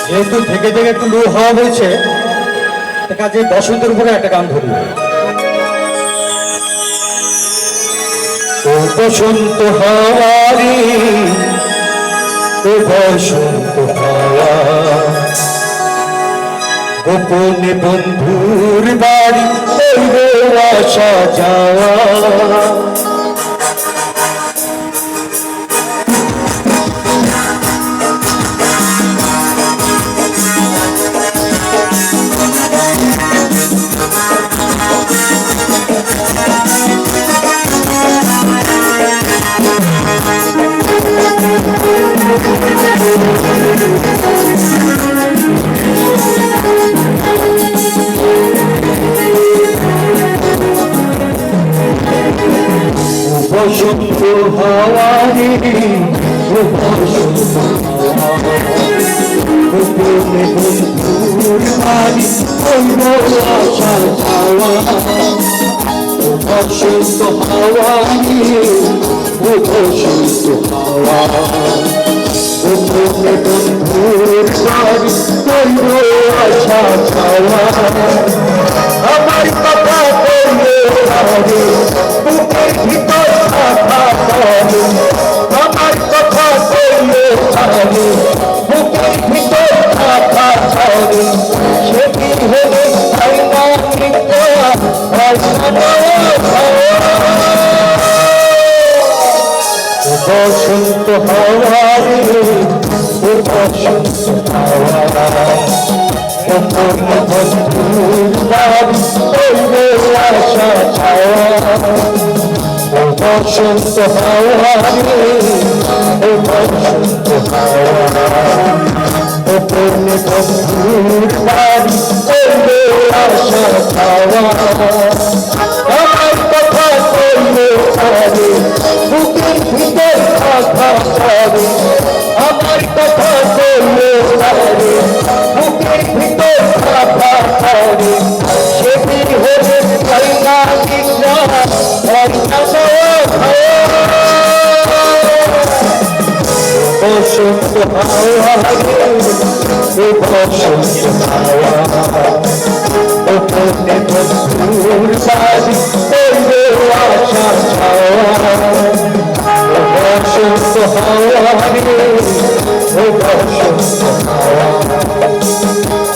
যেহেতু থেকে থেকে একটু লো হওয়া হয়েছে, কাজে বসন্তের উপরে একটা গান ধরি। ও বসন্ত হাওয়ারি, ও বসন্ত হাওয়া, গোপনে বন্ধুর বাড়ি আসা যাওয়া। বসন্ত হাওয়ারে, ও বসন্ত হাওয়া, গোপনে বন্ধুর বাড়ি আসা যাওয়া। ও বসন্ত হাওয়ারে, ও বসন্ত হাওয়া, গোপনে বন্ধুর বাড়ি আসা যাওয়া। আমার কথা বললে বুকের ভিতর কথা বলে, আমার কথা বললে বুকের ভিতর কথা বলে, সেটি হলে তাই না বসন্ত হাওয়ারে, ও বসন্ত হাওয়া, গোপনে বন্ধুর বাড়ি আসা যাওয়া। ও বসন্ত হাওয়ারে, ও বসন্ত হাওয়া, গোপনে বন্ধুর বাড়ি আসা যাওয়া। আমার কথা বললে বুকের ভিতর কথা বলে, আমার কথা বললে বুকের ভিতর কথা বলে, সেটি হলে তাই না বসন্ত হাওয়ারে, ও বসন্ত হাওয়া, গোপনে বন্ধুর বাড়ি আসা যাওয়া। ও বসন্ত হাওয়ারে, ও বসন্ত হাওয়া,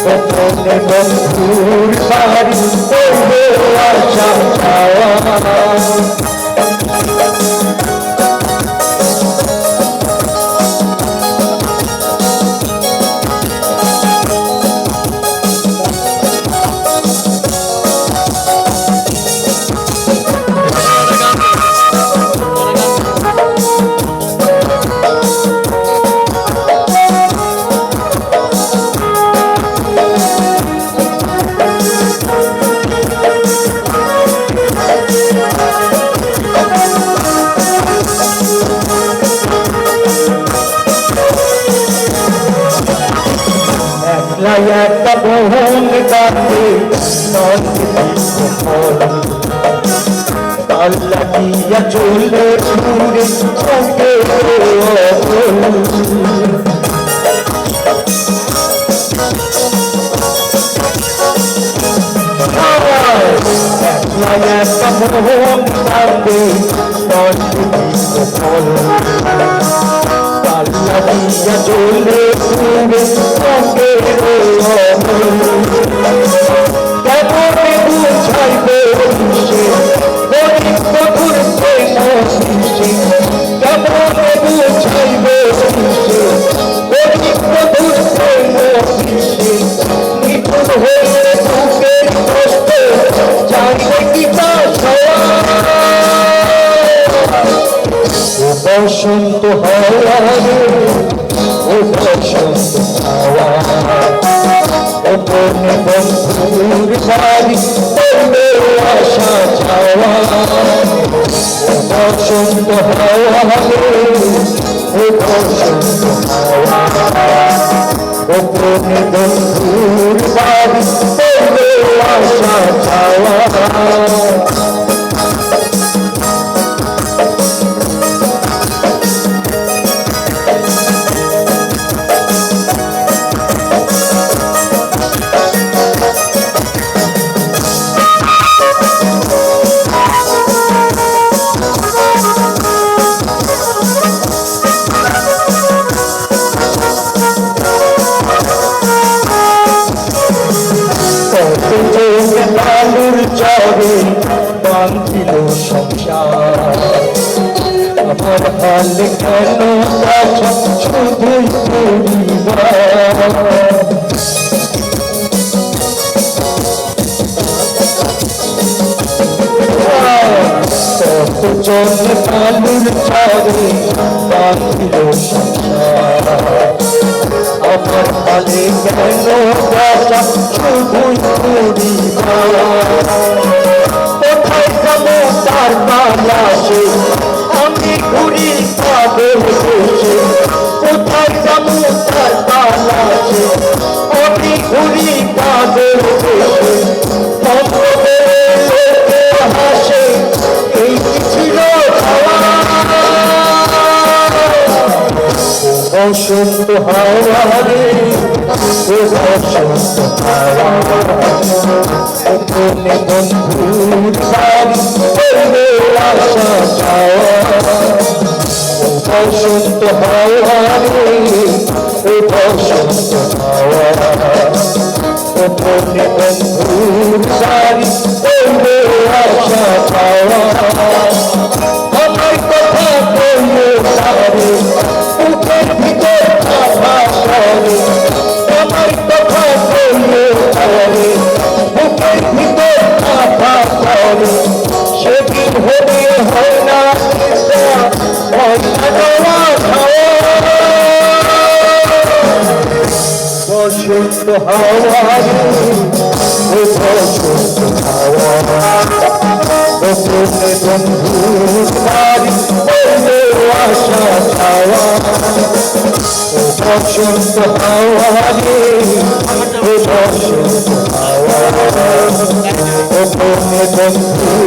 গোপনে বন্ধুর বাড়ি আসা যাওয়া। একটা বহন কাটে তাল লাগিয়া চলে ঘুরে চোখে একটা বহন কাটে তাল লাগিয়া চলে ঘুরে চোখে কেমনে বুঝাইবে সে গরিব বধুর প্রেম সৃষ্টি, কেমনে বুঝাইবে সে গরিব বধুর প্রেম সৃষ্টি। নিপুণ হয়ে বুকের কষ্ট চাইবে কি তা ও বসন্ত হাওয়ারে, ও বসন্ত হাওয়া, গোপনে বন্ধুর বাড়ি আসা যাওয়া। ও বসন্ত হাওয়ারে, ও বসন্ত হাওয়া, গোপনে বন্ধুর বাড়ি আসা যাওয়া। বালুর চরে বাঁধিল সংসার আমার হাল কেন কাছে শুধুই পরিবার জন বালুর চরে বাঁধিল সংসার আমার হালে কেন কাছে শুধুই পরিবার কোথায় যাবো তার বালাসে আমি ঘুরি পাগল হয়েছে কোথায় যাবো তার বালাসে আমি ঘুরি পাগল হয়েছে হাসে এই ছিল বসন্ত হাওয়ারে ও বসন্ত হাওয়া কোনে বন্ধুর বাড়ি করবে আশা চাওয়া ও বসন্ত হাওয়ারে ও বসন্ত হাওয়া ও কোনে বন্ধুর বাড়ি করবে আশা চাওয়া আমার কথা কইলে তারে বুকের ভিতর কথা করে আমার কথা কইলে তারে বুকের ভিতর কথা করে সেদিন হলে হয় না বসন্ত হাওয়ারে ও বসন্ত হাওয়া ও কোনে বন্ধুর বাড়ি করবে আশা চাওয়া ও বসন্ত হাওয়ারে ও বসন্ত হাওয়া ও কোনে বন্ধু